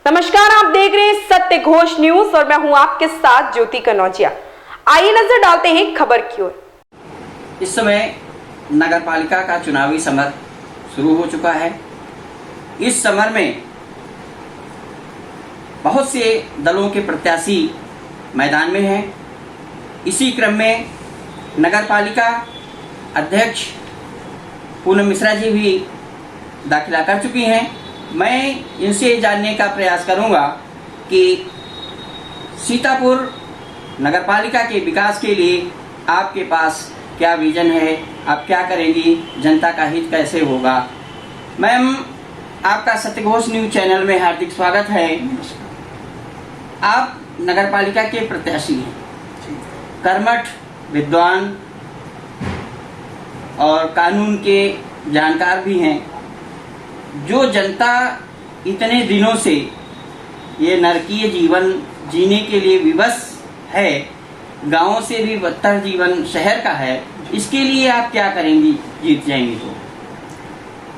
नमस्कार, आप देख रहे हैं सत्य घोष न्यूज और मैं हूं आपके साथ ज्योति कनौजिया। आइए नजर डालते हैं खबर की ओर। इस समय नगर पालिका का चुनावी समर शुरू हो चुका है। इस समर में बहुत से दलों के प्रत्याशी मैदान में हैं। इसी क्रम में नगर पालिका अध्यक्ष पूनम मिश्रा जी भी दाखिला कर चुकी हैं। मैं इनसे जानने का प्रयास करूंगा कि सीतापुर नगर पालिका के विकास के लिए आपके पास क्या विजन है, आप क्या करेंगी, जनता का हित कैसे होगा। मैम, आपका सत्यघोष न्यूज चैनल में हार्दिक स्वागत है। आप नगर पालिका के प्रत्याशी हैं, कर्मठ, विद्वान और कानून के जानकार भी हैं। जो जनता इतने दिनों से ये नरकीय जीवन जीने के लिए विवश है, गांवों से भी बदतर जीवन शहर का है, इसके लिए आप क्या करेंगी जीत जाएंगी तो?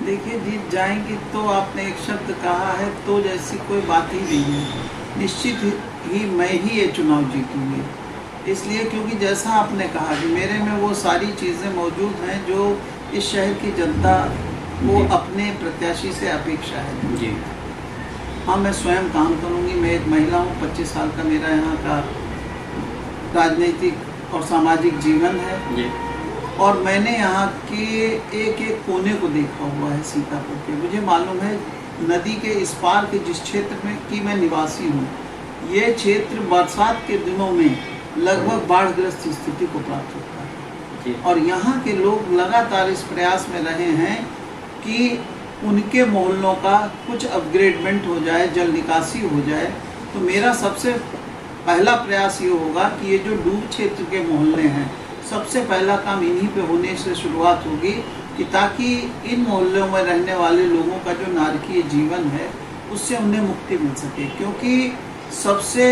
देखिए, जीत जाएंगी तो आपने एक शब्द कहा है, तो जैसी कोई बात ही नहीं है। निश्चित ही मैं ही ये चुनाव जीतूंगी, इसलिए क्योंकि जैसा आपने कहा कि मेरे में वो सारी चीज़ें मौजूद हैं जो इस शहर की जनता वो अपने प्रत्याशी से अपेक्षा है। जी हाँ, मैं स्वयं काम करूंगी। मैं एक महिला हूँ, 25 साल का मेरा यहाँ का राजनीतिक और सामाजिक जीवन है जी। और मैंने यहाँ के एक एक कोने को देखा हुआ है सीतापुर के। मुझे मालूम है नदी के इस पार के जिस क्षेत्र में की मैं निवासी हूँ, ये क्षेत्र बरसात के दिनों में लगभग बाढ़ग्रस्त स्थिति को प्राप्त होता है और यहाँ के लोग लगातार इस प्रयास में रहे हैं कि उनके मोहल्लों का कुछ अपग्रेडमेंट हो जाए, जल निकासी हो जाए। तो मेरा सबसे पहला प्रयास ये होगा कि ये जो डूब क्षेत्र के मोहल्ले हैं, सबसे पहला काम इन्हीं पे होने से शुरुआत होगी कि ताकि इन मोहल्लों में रहने वाले लोगों का जो नारकीय जीवन है उससे उन्हें मुक्ति मिल सके। क्योंकि सबसे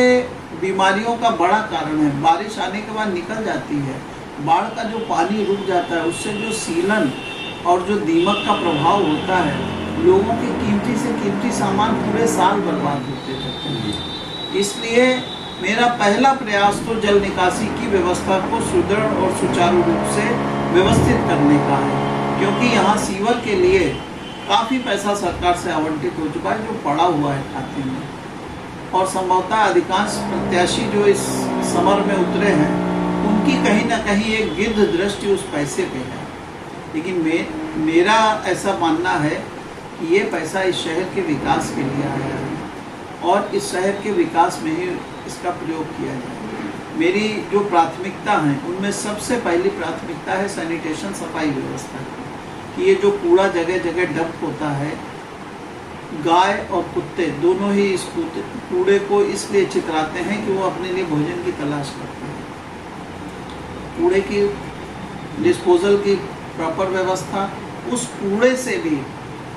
बीमारियों का बड़ा कारण है, बारिश आने के बाद निकल जाती है, बाढ़ का जो पानी रुक जाता है उससे जो सीलन और जो दीमक का प्रभाव होता है, लोगों के कीमती से कीमती सामान पूरे साल बर्बाद होते रहते हैं। इसलिए मेरा पहला प्रयास तो जल निकासी की व्यवस्था को सुदृढ़ और सुचारू रूप से व्यवस्थित करने का है, क्योंकि यहाँ सीवर के लिए काफ़ी पैसा सरकार से आवंटित हो चुका है जो पड़ा हुआ है खाते में। और संभवतः अधिकांश प्रत्याशी जो इस समर में उतरे हैं उनकी कहीं ना कहीं एक गिद्ध दृष्टि उस पैसे पे है। लेकिन मेरा ऐसा मानना है कि ये पैसा इस शहर के विकास के लिए आया है और इस शहर के विकास में ही इसका प्रयोग किया जाए। मेरी जो प्राथमिकता हैं उनमें सबसे पहली प्राथमिकता है सैनिटेशन, सफाई व्यवस्था की। कि ये जो कूड़ा जगह जगह डंप होता है, गाय और कुत्ते दोनों ही इस कूड़े को इसलिए चितराते हैं कि वो अपने लिए भोजन की तलाश करते हैं। कूड़े की डिस्पोजल की प्रॉपर व्यवस्था, उस कूड़े से भी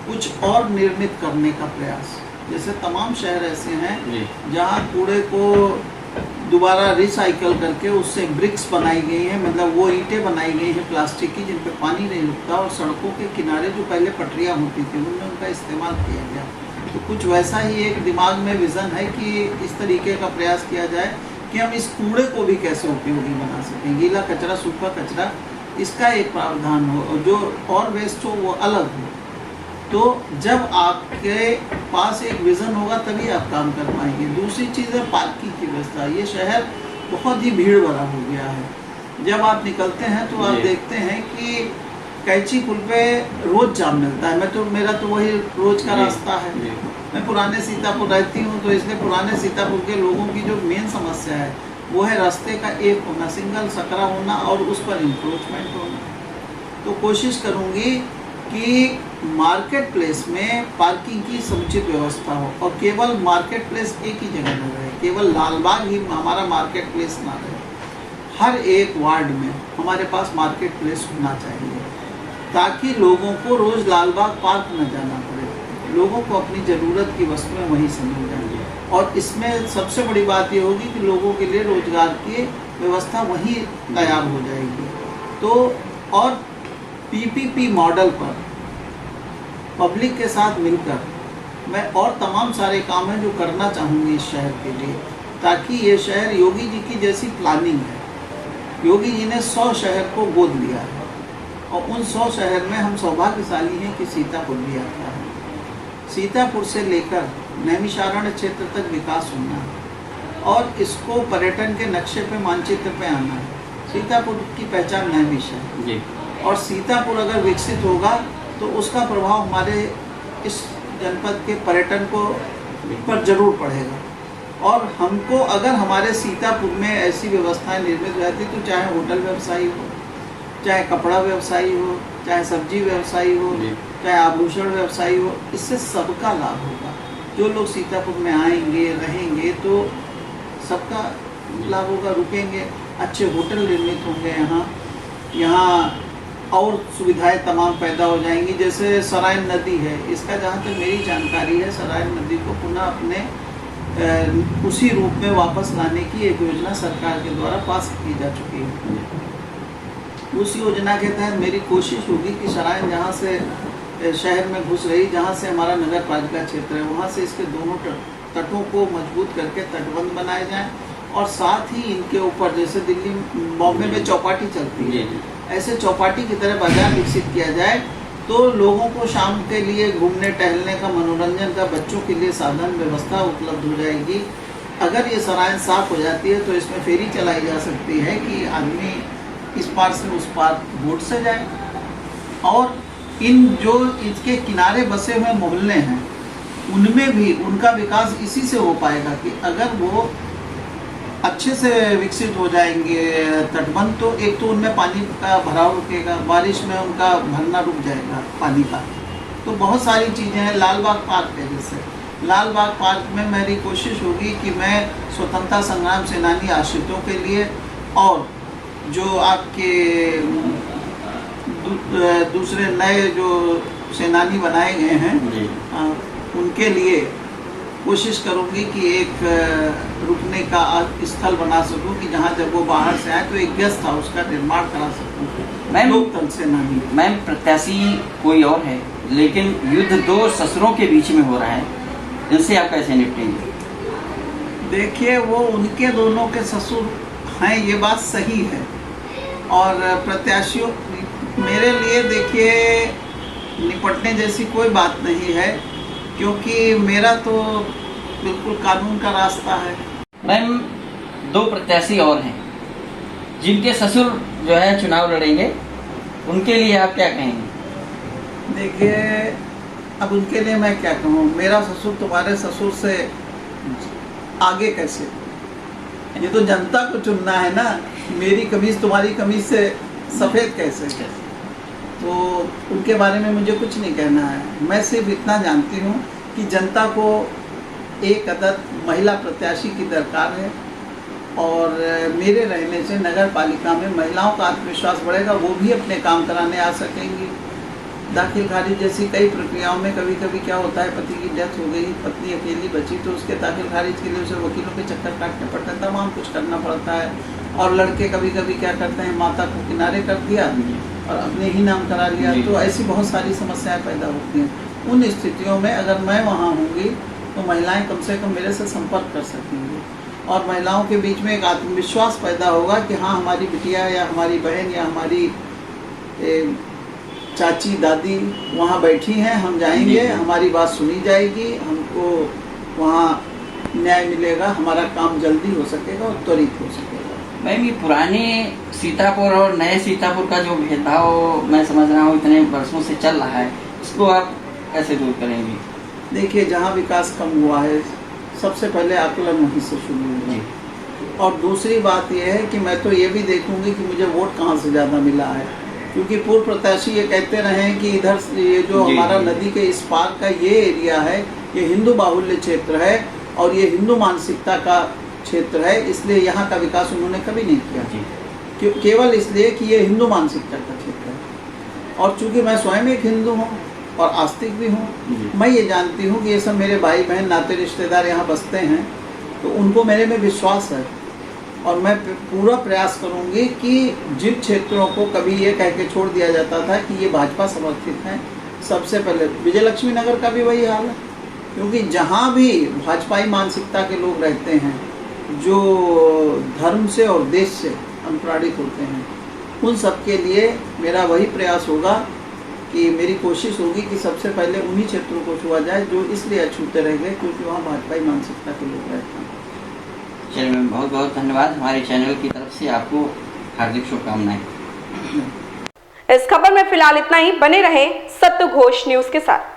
कुछ और निर्मित करने का प्रयास। जैसे तमाम शहर ऐसे हैं जहाँ कूड़े को दोबारा रिसाइकल करके उससे ब्रिक्स बनाई गई हैं, मतलब वो ईंटें बनाई गई हैं प्लास्टिक की जिन पे पानी नहीं रुकता, और सड़कों के किनारे जो पहले पटरियाँ होती थी उनमें उनका इस्तेमाल किया गया। तो कुछ वैसा ही एक दिमाग में विज़न है कि इस तरीके का प्रयास किया जाए कि हम इस कूड़े को भी कैसे उपयोगी बना सकें। गीला कचरा, सूखा कचरा, इसका एक प्रावधान हो और जो और वेस्ट हो वो अलग हो। तो जब आपके पास एक विज़न होगा तभी आप काम कर पाएंगे। दूसरी चीज़ है पार्किंग की व्यवस्था। ये शहर बहुत ही भीड़ भरा हो गया है। जब आप निकलते हैं तो आप देखते हैं कि कैंची पुल पे रोज़ जाम मिलता है। मेरा तो वही रोज़ का रास्ता है। मैं पुराने सीतापुर रहती हूँ, तो इसलिए पुराने सीतापुर के लोगों की जो मेन समस्या है वो है रास्ते का एक होना, सिंगल सकरा होना और उस पर इंक्रोचमेंट होना। तो कोशिश करूँगी कि मार्केट प्लेस में पार्किंग की समुचित व्यवस्था हो और केवल मार्केट प्लेस एक ही जगह न रहे, केवल लालबाग ही हमारा मार्केट प्लेस ना रहे। हर एक वार्ड में हमारे पास मार्केट प्लेस होना चाहिए ताकि लोगों को रोज़ लालबाग पार्क न जाना पड़े, लोगों को अपनी ज़रूरत की वस्तुएं वहीं से मिल जाएंगी। और इसमें सबसे बड़ी बात ये होगी कि लोगों के लिए रोज़गार की व्यवस्था वहीं तैयार हो जाएगी। तो और पीपीपी मॉडल पर पब्लिक के साथ मिलकर मैं और तमाम सारे काम हैं जो करना चाहूँगी इस शहर के लिए, ताकि ये शहर योगी जी की जैसी प्लानिंग है। योगी जी ने 100 शहर को गोद लिया है और उन 100 शहर में हम सौभाग्यशाली हैं कि सीतापुर भी आता है। सीतापुर से लेकर नैमिषारण्य क्षेत्र तक विकास होना है और इसको पर्यटन के नक्शे पे, मानचित्र पे आना है। सीतापुर की पहचान नैमिष है जी। और सीतापुर अगर विकसित होगा तो उसका प्रभाव हमारे इस जनपद के पर्यटन को पर जरूर पड़ेगा। और हमको अगर हमारे सीतापुर में ऐसी व्यवस्थाएं निर्मित रहती तो चाहे होटल व्यवसायी हो, चाहे कपड़ा व्यवसायी हो, चाहे सब्जी व्यवसायी हो, चाहे आभूषण व्यवसायी हो, इससे सबका लाभ होगा। जो लोग सीतापुर में आएंगे, रहेंगे तो सबका लाभ होगा, रुकेंगे, अच्छे होटल निर्मित होंगे यहाँ और सुविधाएं तमाम पैदा हो जाएंगी। जैसे सरायन नदी है, इसका जहाँ तक मेरी जानकारी है, सरायन नदी को पुनः अपने उसी रूप में वापस लाने की एक योजना सरकार के द्वारा पास की जा चुकी है। उस योजना के तहत मेरी कोशिश होगी कि सरायन जहाँ से शहर में घुस रही, जहाँ से हमारा नगर पालिका क्षेत्र है, वहाँ से इसके दोनों तटों को मजबूत करके तटबंध बनाए जाएं और साथ ही इनके ऊपर, जैसे दिल्ली बॉम्बे में चौपाटी चलती है, ऐसे चौपाटी की तरह बाजार विकसित किया जाए तो लोगों को शाम के लिए घूमने टहलने का, मनोरंजन का, बच्चों के लिए साधन व्यवस्था उपलब्ध हो जाएगी। अगर ये सराय साफ हो जाती है तो इसमें फेरी चलाई जा सकती है कि आदमी इस पार से उस पार बोट से जाए। और इन जो इसके किनारे बसे हुए मोहल्ले हैं उनमें भी उनका विकास इसी से हो पाएगा कि अगर वो अच्छे से विकसित हो जाएंगे तटबंध, तो एक तो उनमें पानी का भराव रुकेगा, बारिश में उनका भरना रुक जाएगा पानी का। तो बहुत सारी चीज़ें हैं। लाल बाग पार्क है, जैसे लाल बाग पार्क में मेरी कोशिश होगी कि मैं स्वतंत्रता संग्राम सेनानी आश्रितों के लिए और जो आपके दूसरे नए जो सेनानी बनाए गए हैं उनके लिए कोशिश करूंगी कि एक रुकने का स्थल बना सकूं कि जहां जब वो बाहर से आए तो एक गेस्ट हाउस का निर्माण करा सकूं। मैम, लोकतंत्र सेनानी मैम, प्रत्याशी कोई और है लेकिन युद्ध दो ससुरों के बीच में हो रहा है, इनसे आप कैसे निपटेंगे? देखिए, वो उनके दोनों के ससुर हैं, ये बात सही है। और प्रत्याशियों मेरे लिए देखिए निपटने जैसी कोई बात नहीं है, क्योंकि मेरा तो बिल्कुल कानून का रास्ता है। मैम, दो प्रत्याशी और हैं जिनके ससुर जो है चुनाव लड़ेंगे, उनके लिए आप क्या कहेंगे? देखिए, अब उनके लिए मैं क्या कहूँ, मेरा ससुर तुम्हारे ससुर से आगे कैसे? ये तो जनता को चुनना है ना। मेरी कमीज तुम्हारी कमीज से सफ़ेद कैसे? तो उनके बारे में मुझे कुछ नहीं कहना है। मैं सिर्फ इतना जानती हूँ कि जनता को एक अदद महिला प्रत्याशी की दरकार है और मेरे रहने से नगर पालिका में महिलाओं का आत्मविश्वास बढ़ेगा, वो भी अपने काम कराने आ सकेंगी। दाखिल खारिज जैसी कई प्रक्रियाओं में कभी कभी क्या होता है, पति की डेथ हो गई, पत्नी अकेली बची, तो उसके दाखिल खारिज के लिए उसे वकीलों के चक्कर काटने पड़ते हैं, तमाम कुछ करना पड़ता है। और लड़के कभी कभी क्या करते हैं, माता को किनारे कर दिया और अपने ही नाम करा लिया, तो ऐसी बहुत सारी समस्याएं पैदा होती हैं। उन स्थितियों में अगर मैं वहाँ होंगी तो महिलाएं कम से कम मेरे से संपर्क कर सकेंगी और महिलाओं के बीच में एक आत्मविश्वास पैदा होगा कि हाँ, हमारी बिटिया या हमारी बहन या हमारी चाची दादी वहाँ बैठी हैं, हम जाएंगे, हमारी बात सुनी जाएगी, हमको वहाँ न्याय मिलेगा, हमारा काम जल्दी हो सकेगा और त्वरित हो सकेगा। मैम, ये पुराने सीतापुर और नए सीतापुर का जो भेदभाव मैं समझ रहा हूँ इतने वर्षों से चल रहा है, इसको आप कैसे दूर करेंगे? देखिए, जहाँ विकास कम हुआ है सबसे पहले आकलन वहीं से शुरू हुआ, और दूसरी बात यह है कि मैं तो ये भी देखूंगी कि मुझे वोट कहाँ से ज़्यादा मिला है, क्योंकि पूर्व प्रत्याशी ये कहते रहे हैं कि इधर ये जो हमारा नदी के इस पार का ये एरिया है, ये हिंदू बाहुल्य क्षेत्र है और ये हिंदू मानसिकता का क्षेत्र है, इसलिए यहाँ का विकास उन्होंने कभी नहीं किया, केवल इसलिए कि ये हिंदू मानसिकता का क्षेत्र है। और चूंकि मैं स्वयं एक हिंदू हूँ और आस्तिक भी हूँ, मैं ये जानती हूँ कि ये सब मेरे भाई बहन नाते रिश्तेदार यहाँ बसते हैं, तो उनको मेरे में विश्वास है और मैं पूरा प्रयास करूँगी कि जिन क्षेत्रों को कभी ये कह के छोड़ दिया जाता था कि ये भाजपा समर्थित हैं, सबसे पहले विजयलक्ष्मी नगर का भी वही हाल है, क्योंकि जहाँ भी भाजपाई मानसिकता के लोग रहते हैं, जो धर्म से और देश से अनुप्राणित होते हैं, उन सब के लिए मेरा वही प्रयास होगा कि मेरी कोशिश होगी कि सबसे पहले उन्हीं क्षेत्रों को छुआ जाए जो इसलिए अछूते रह गए क्योंकि वहाँ भाजपाई मानसिकता के लोग रहते हैं। चलिए मैम, बहुत बहुत धन्यवाद। हमारे चैनल की तरफ से आपको हार्दिक शुभकामनाएं। इस खबर में फिलहाल इतना ही। बने रहे सत्य घोष न्यूज के साथ।